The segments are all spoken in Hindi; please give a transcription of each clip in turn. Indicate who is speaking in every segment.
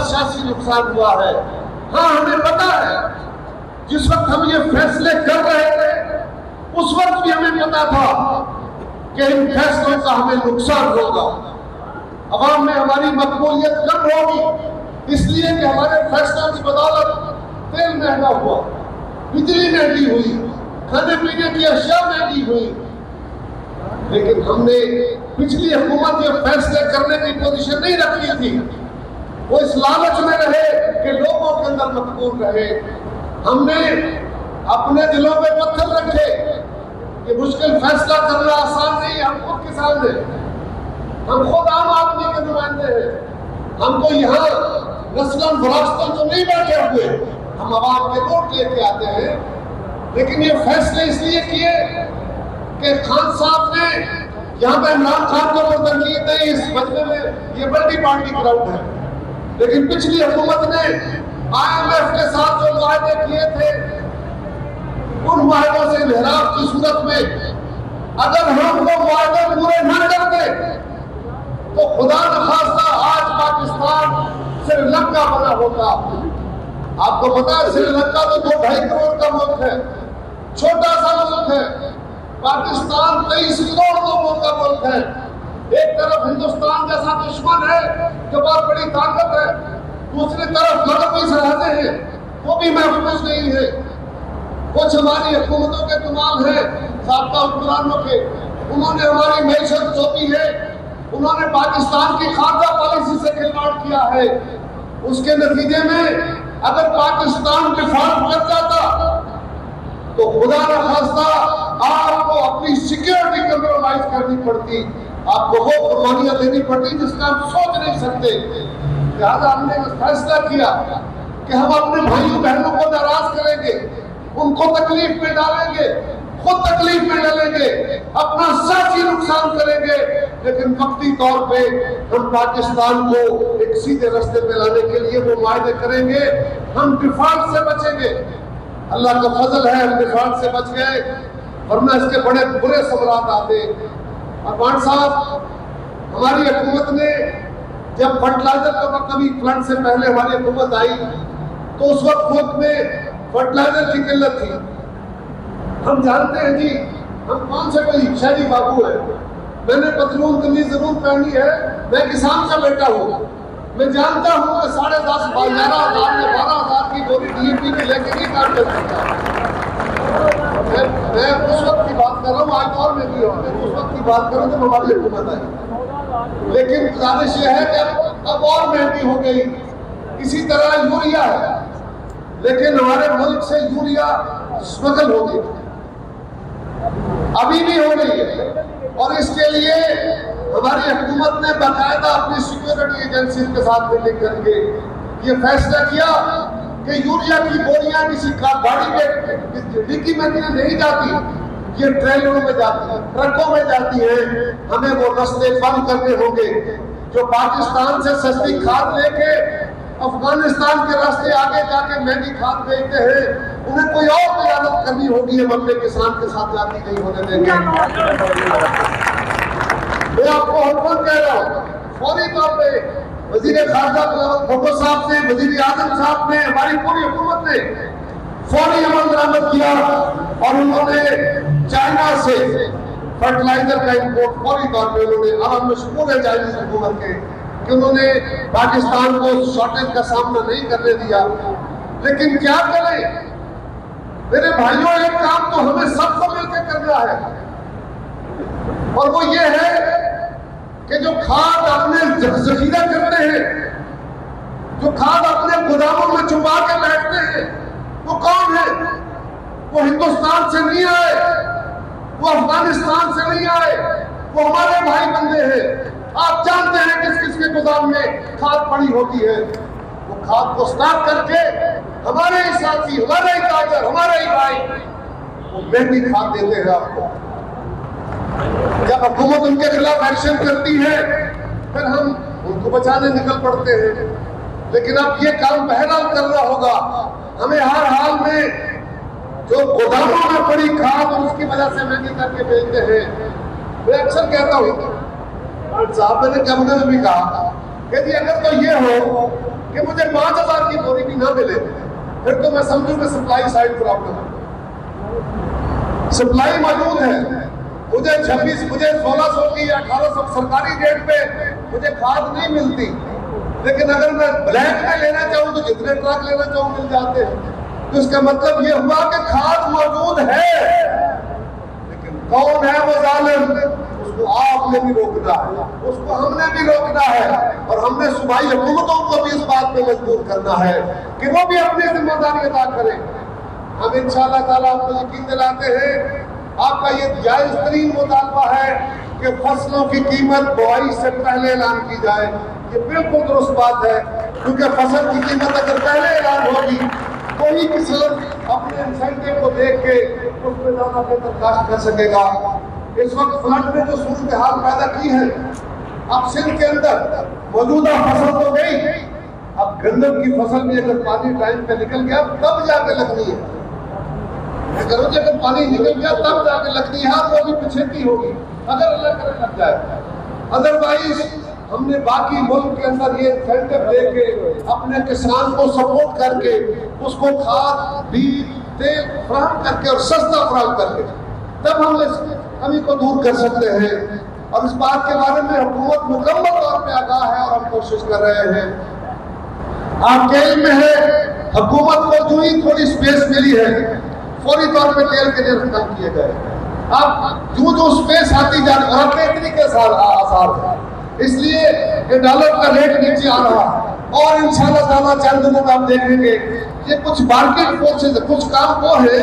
Speaker 1: सियासी नुकसान हुआ है। हाँ, हमें पता है जिस वक्त हम ये फैसले कर रहे थे उस वक्त भी हमें पता था कि इन फैसलों का हमें नुकसान होगा, अवाम में हमारी मकबूलियत कम होगी, इसलिए कि हमारे फैसलों की बदौलत तेल महंगा हुआ, बिजली महंगी हुई, खाने पीने की अशिया महंगी हुई। लेकिन हमने पिछली हुकूमत ये फैसले करने की पोजीशन नहीं रखी थी। वो इस लालच में रहे कि लोगों के अंदर मकबूल रहे। हमने अपने दिलों पे पत्थर रखे। ये मुश्किल फैसला करना आसान नहीं। हम खुद किसान हैं, हम खुद आम आदमी के नुमाइंदे हैं। हमको यहाँ नस्लन फरास्तन तो नहीं बैठे हुए, हम आवाम के वोट लेके आते हैं। लेकिन ये फैसले इसलिए किए कि खान साहब ने यहाँ पे इमरान खान को वो तरकीब दी इस मजमे में, ये मल्टी पार्टी क्राउड है। लेकिन पिछली हुकूमत ने IMF के साथ जो वायदे किए थे उन वायदों से इंहिराफ की सूरत में अगर हम वो वायदे पूरे न करते तो खुदा न खास्ता आज पाकिस्तान श्रीलंका बना होता। आपको पता है श्रीलंका तो 2-2.5 करोड़ का मुल्क है, छोटा सा मुल्क है। पाकिस्तान 23 करोड़ लोगों का मुल्क है। एक तरफ हिंदुस्तान जैसा दुश्मन है जो बहुत बड़ी ताकत है, दूसरी तरफ मगरबी सरहदें हैं, वो भी महफूज नहीं है। कुछ हमारी हुकूमतों के कमाल है साबका हुक्मरानों के, उन्होंने हमारी मैशत सौंपी है, उन्होंने पाकिस्तान की खारजा पॉलिसी से खिलवाड़ किया है। उसके नतीजे में अगर पाकिस्तान डिफॉल्ट कर जाता तो खुदा न खास्ता आपको अपनी सिक्योरिटी कंप्रोमाइज करनी पड़ती, आपको वो कुर्बानियां देनी पड़ती जिसका हम सोच नहीं सकते। लिहाजा हमने फैसला किया कि हम अपने भाइयों बहनों को नाराज करेंगे, उनको तकलीफ में डालेंगे, खुद तकलीफ में डालेंगे, अपना सियासी नुकसान करेंगे, लेकिन वक्ती तौर पे हम पाकिस्तान को एक सीधे रास्ते पे लाने के लिए वो वायदे करेंगे। हम डिफॉल्ट से बचेंगे, अल्लाह का फजल है हम डिफॉल्ट से बच गए, वरना इसके बड़े बुरे सवाल आते। अरमान साहब, हमारी हुकूमत ने जब फर्टिलाइजर का कभी फ्लड से पहले हमारी हुकूमत आई तो उस वक्त मुल्क में फर्टिलाइजर की किल्लत थी। हम जानते हैं जी, हम कौन से कोई शहरी बाबू है, मैंने पतलून कमीज जरूर पहनी है, मैं किसान का बेटा हूँ। मैं जानता हूँ कि 10,500 11,000 या 12,000 की बोरी DAP की लेके नहीं काम कर सकता। मैं उस वक्त की बात कर रहा हूँ, आज दौर में भी हो, उस वक्त की बात कर रहा हूँ जब हमारी हुकूमत आई। लेकिन गुजारिश ये है कि अब और महंगी हो गई। इसी तरह यूरिया है, लेकिन हमारे मुल्क से यूरिया स्मगल हो गई, अभी भी हो गई है। और इसके लिए हमारी हुकूमत ने बाकायदा अपनी सिक्योरिटी एजेंसी के साथ मीटिंग करके ये फैसला किया कि यूरिया की बोरियां किसी गाड़ी में डिक्की में नहीं जाती, ये ट्रेलरों में जाती है, ट्रकों में जाती है। हमें वो रास्ते बंद करने होंगे जो पाकिस्तान से सस्ती खाद लेके अफगानिस्तान के रास्ते आगे जाके महंगी खाद बेचते हैं, उन्हें कोई और कयादत करनी होगी। हम अपने किसान के साथ जाती नहीं होने देंगे। मैं आपको हुक्म कह रहा हूँ, फौरी तौर पे वजीर खारजा भुट्टो साहब ने, वजीर आजम साहब ने, हमारी पूरी हुकूमत ने फौरी अमल दरामद किया और उन्होंने चाइना से फर्टिलाइजर का इम्पोर्ट फौरी तौर पे उन्होंने, अब हम मशहूर है चाइनीज हुकूमत के कि उन्होंने पाकिस्तान को शॉर्टेज का सामना नहीं करने दिया। लेकिन क्या करें मेरे भाइयों, एक काम तो हमें सबको मिलकर करना है, और वो ये है कि जो खाद अपने जखीरा करते हैं, जो खाद अपने गोदामों में छुपा के बैठते हैं, वो कौन है? वो हिंदुस्तान से नहीं आए, वो अफगानिस्तान से नहीं आए, वो हमारे भाई बंदे हैं। आप जानते हैं किस किस के गोदाम में खाद पड़ी होती है। वो खाद को स्टॉक करके हमारे ही साथी, हमारे ही ताजर, हमारे ही भाई वो महंगी खाद देते हैं आपको। जब हुकूमत उनके खिलाफ एक्शन करती है फिर हम उनको बचाने निकल पड़ते हैं। लेकिन अब ये काम बहरहाल करना होगा। हमें हर हाल में जो गोदामों में पड़ी खाद उसकी वजह से महंगी करके बेचते हैं। मैं अक्सर कहता हूँ, साहब मैंने कैबिनेट में भी कहा कि जी अगर तो ये हो कि मुझे 5,000 की बोरी भी ना मिले, फिर तो मैं समझूं कि सप्लाई साइड प्रॉब्लम है। सप्लाई मौजूद है, मुझे 1600 की या 1800 सरकारी रेट पे मुझे खाद नहीं मिलती, लेकिन अगर मैं ब्लैक में लेना चाहूँ तो जितने ट्रक लेना चाहूँ मिल जाते हैं। तो इसका मतलब ये हुआ कि खाद मौजूद है, लेकिन कौन है वो जालिम? उसको आपने भी रोकना है, उसको हमने भी रोकना है, और हमने सूबाई हुकूमतों को भी इस बात पे मजबूर करना है कि वो भी अपनी जिम्मेदारी अदा करें। हम इंशाअल्लाह ताला आपको यकीन दिलाते हैं, आपका ये जायज तरीन मुतालबा है कि फसलों की कीमत बुआई से पहले ऐलान की जाए। ये बिल्कुल दुरुस्त बात है, क्योंकि फसल की कीमत अगर पहले ऐलान होगी तो ही किसान अपने इंसेंटिव को देख के उस पर ज्यादा बेहतर काश्त कर सकेगा। इस वक्त फ्लड ने जो सूरत हाल पैदा की है, अब सिंध के अंदर मौजूदा फसल तो गई, अब गंदम की फसल भी अगर पानी टाइम पे निकल गया तब जाके लगनी है। अगर पानी निकल गया तब जाके लगनी है, वो भी पिछेती होगी अगर अल्लाह करे लग जाए। अदरवाइज हमने बाकी मुल्क के अंदर ये इंसेंटिव देके अपने किसान को सपोर्ट करके उसको खाद, बीज, तेल फराहम करके और सस्ता फराहम करके तब हम इस कमी को दूर कर सकते हैं। और इस बात के बारे में हुकूमत मुकम्मल तौर पे आगाह है और हम कोशिश कर रहे हैं। आपके इल्म में है, हुकूमत को जो ही थोड़ी स्पेस मिली है फौरी तौर पे तेल के रेट कम किए गए। अब जो स्पेस आती जा रही है और बेहतरी के आसार है, इसलिए ये डॉलर का रेट नीचे आ रहा है। और इंशाल्लाह ताला चंद दिनों में आप देखेंगे ये कुछ मार्केट फोर्सेज, कुछ काम वो है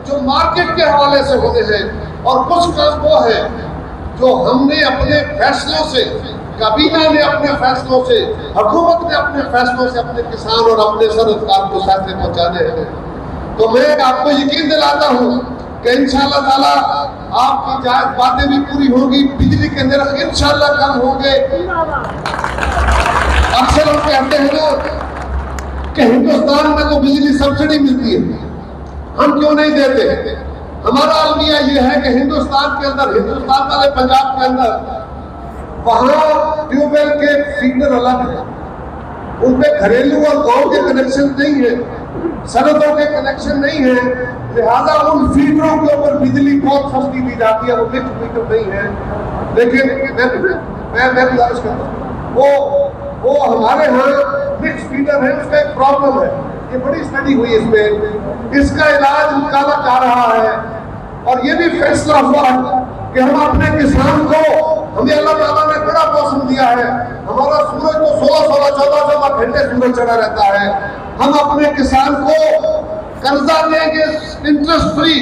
Speaker 1: जो मार्केट के हवाले से होते हैं, और कुछ काम वो है जो हमने अपने फैसलों से, काबीना ने अपने फैसलों से, हुकूमत ने अपने फैसलों से अपने किसान और अपने सरकार को फायदे पहुंचाने हैं। तो मैं आपको यकीन दिलाता हूँ कि इंशाअल्लाह ताला आपकी जायज बातें भी पूरी होगी, बिजली के निर्ख इंशाअल्लाह कम होंगे। अक्सर हम कहते हैं ना कि हिंदुस्तान में तो बिजली सब्सिडी मिलती है, हम क्यों नहीं देते? हमारा अलमिया ये है कि हिंदुस्तान के अंदर, हिंदुस्तान वाले पंजाब के अंदर, वहां ट्यूबवेल के फीडर अलग है, उनपे घरेलू और गांव के कनेक्शन नहीं है, सनतों के कनेक्शन नहीं है, लिहाजा उन फीडरों के ऊपर बिजली बहुत सस्ती दी जाती है, वो मिक्स मीटर नहीं है। लेकिन मैं गुजारिश करता हूँ, वो हमारे यहाँ मिक्स फीडर है, उसका एक प्रॉब्लम है, ये बड़ी स्टडी हुई इसमें, इसका इलाज निकाला जा रहा है। और ये भी फैसला हुआ है कि हम अपने किसान को, हमें अल्लाह ताला ने बड़ा मौसम दिया है, हमारा सूरज तो 16-16, 14-14 घंटे सूरज चढ़ा रहता है, हम अपने किसान को कर्जा देंगे इंटरेस्ट फ्री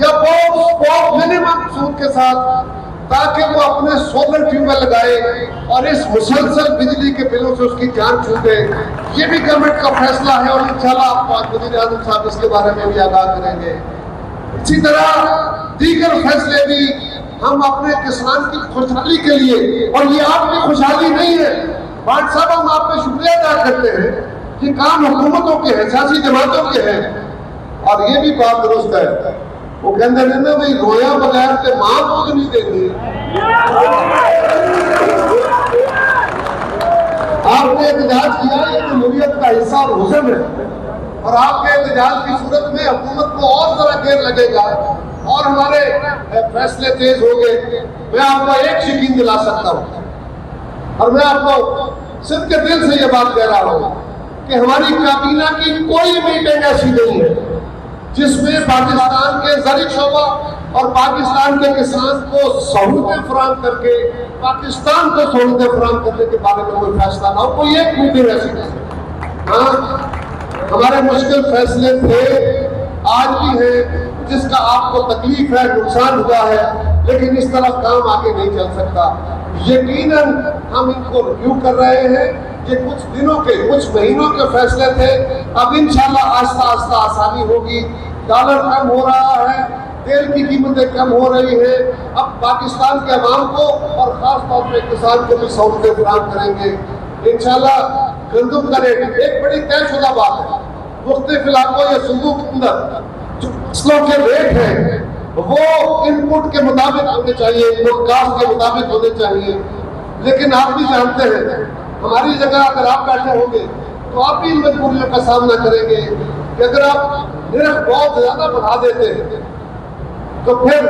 Speaker 1: या बहुत मिनिमम सूद के साथ, ताकि वो अपने सोलर ट्यूबवेल लगाए और इस मुसलसल बिजली के बिलों से उसकी जान छूटे। ये भी गवर्नमेंट का फैसला है और इंशाल्लाह आपको आज वज़ीर आज़म साहब इसके बारे में भी आगाह करेंगे। इसी तरह दीगर फैसले भी हम अपने किसान की खुशहाली के लिए, और ये आपकी खुशहाली नहीं है भाट साहब, हम आप पे शुक्रिया अदा करते हैं कि काम हुकूमतों के हैं, सियासी जमातों के हैं। और ये भी बात दुरुस्त है, वो कहते हैं ना भाई रोया बगैर के मां दूध नहीं देती। आपने एहतजाज किया, ये जमहूरियत का हिस्सा और हुस्न है, और आपके एहतजाज की सूरत में हुकूमत को और जरा देर लगेगा और हमारे फैसले तेज हो गए। मैं आपको एक यकीन दिला सकता हूँ, और मैं आपको सिर्फ के दिल से ये बात कह रहा हूँ कि हमारी काबीना की कोई मीटिंग ऐसी नहीं है जिसमें पाकिस्तान के ज़रिए शोबा और पाकिस्तान के किसान को सहूलतें फराहम करके पाकिस्तान को सहूलतें फराहम करने के बारे में कोई फैसला ना हो। कोई एक मीटिंग ऐसी नहीं। हाँ, हमारे मुश्किल फैसले थे, आज भी है, जिसका आपको तकलीफ है, नुकसान हुआ है, लेकिन इस तरह काम आगे नहीं चल सकता। यकीनन हम इनको रिव्यू कर रहे हैं। ये कुछ दिनों के, कुछ महीनों के फैसले थे, अब इंशाल्लाह आस्ता आस्ता आसानी होगी। डॉलर कम हो रहा है, तेल की कीमतें कम हो रही है, अब पाकिस्तान के अवाम को और खास तौर पर किसान को भी सहूलतें फराहम करेंगे इंशाल्लाह। गंदम का रेट एक बड़ी तयशुदा बात है, मुख्तलिफ इलाकों या सूबों के अंदर जो फसलों के रेट हैं वो इनपुट के मुताबिक होने चाहिए, इनपुट कास्ट के मुताबिक होने चाहिए। लेकिन आप भी जानते हैं, हमारी जगह अगर आप बैठे होंगे तो आप भी इन मजबूरियों का सामना करेंगे कि अगर आप निरख बहुत ज्यादा बढ़ा देते हैं तो फिर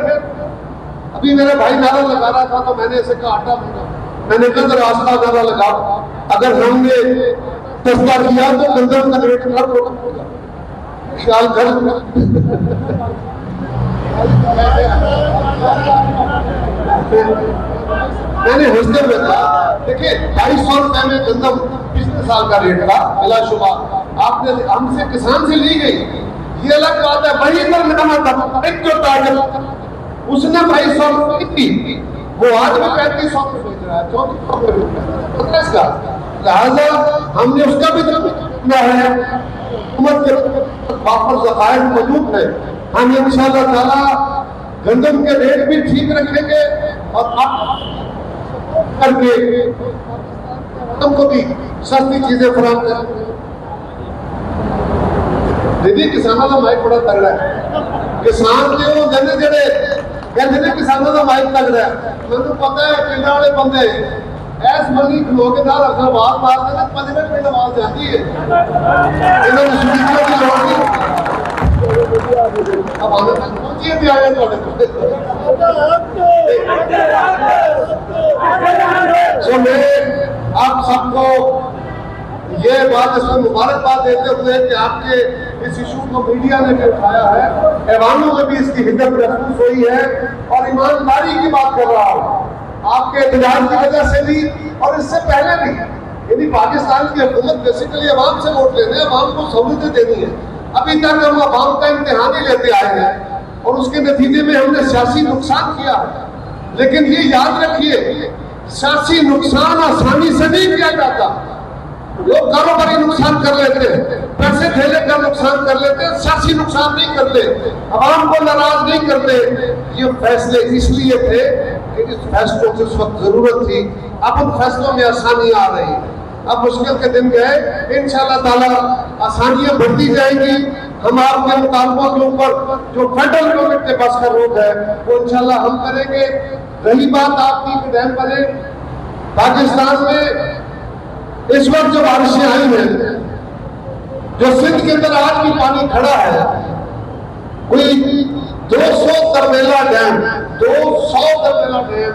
Speaker 1: अभी मेरा भाई नारा लगा रहा था तो मैंने ऐसे कहा आटा मंगा, मैंने कहा रास्ता नारा लगाओ, अगर हमने सस्ता किया तो गंदम का रेट खराब होगा, ख्याल कर। मैंने हंसते हुए कहा देखिए 250 रुपए में गंदम पिछले साल का रेट था बिलाशुबा, आपने हमसे किसान से ली गई, ये अलग बात है। वही पर लगाना था एक जो टारगेट उसने 250 रुपए की, वो आज भी 3500 में बेच रहा है, 3400 का। लिहाजा हमने उसका भी किया है, हुकूमत के वापस ज़खायर मौजूद है, हम इंशाअल्लाह ताला गंदम के रेट भी ठीक रखेंगे और करके तुमको भी सस्ती चीजें फराहम करेंगे। दीदी किसानों का माइक बड़ा तगड़ा है, किसान जो जने जड़े कहते किसानों का माइक तगड़ा है, मैंने पता है पिंड वाले बंदे ऐस मनी खलो के नाल अगर आवाज मारते हैं 5 मिनट में आवाज जाती है, इन्होंने स्पीकर की लोड़ नहीं। अब आने तक पहुंचिए भी आए थोड़े सो मैं आप सबको ये बात इसमें मुबारकबाद देते हुए कि आपके इस इशू को मीडिया ने भी उठाया है, ऐवानों में भी इसकी हिदत महसूस हुई है और ईमानदारी की बात कर रहा हूँ आपके एहतजाज की वजह से भी और इससे पहले भी। यानी पाकिस्तान की हुकूमत बेसिकली अवाम से वोट लेने, अवाम को सहूलतें देनी है। अभी तक हम अवाम का इम्तिहान ही लेते आए हैं और उसके नतीजे में हमने सियासी नुकसान किया है, लेकिन ये याद रखिए सियासी नुकसान आसानी से नहीं किया जाता। लोग कारोबारी नुकसान कर लेते हैं, पैसे ठेले का नुकसान कर लेते हैं, सियासी नुकसान नहीं करते, अवाम को नाराज नहीं करते। ये फैसले इसलिए थे कि इस फैसलों की उस वक्त जरूरत थी, अब उन फैसलों में आसानी आ रही है। अब मुश्किल के दिन गए, इंशाअल्लाह ताला आसानियां बढ़ती जाएंगी। हम आपके मुतालबों के ऊपर जो फेडरल गवर्नमेंट के पास का रोक है वो इंशाअल्लाह हम करेंगे। रही बात आपकी कि डैम बने, पाकिस्तान में इस वक्त जो बारिशें आई हैं, जो सिंध के अंदर आज भी पानी खड़ा है, कोई 200 तरवेला डैम, 200 तरवेला डैम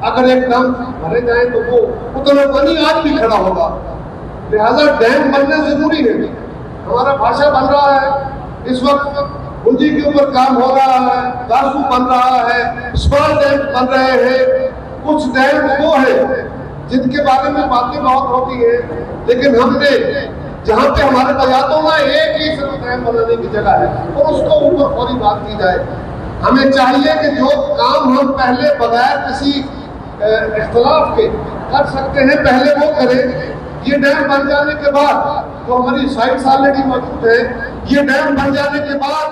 Speaker 1: अगर एकदम भरे जाए तो वो उतना पानी आज भी खड़ा होगा। लिहाजा डैम बनने जरूरी है। हमारा भाषा बन रहा है, इस वक्त गुंजी के ऊपर काम हो रहा है, दासू बन रहा है, स्मॉल डैम बन रहे हैं। कुछ डैम वो है जिनके बारे में बातें बहुत होती है, लेकिन हमने जहाँ पे हमारे बजातों में एक ही सिर्फ डैम बनाने की जगह है और उसको ऊपर फौरी बात की जाए। हमें चाहिए कि जो काम हम पहले बगैर किसी इख्तलाफ के कर सकते हैं पहले वो करें। ये डैम बन जाने के बाद जो हमारी साइट्स ऑलरेडी मौजूद है, ये डैम बन जाने के बाद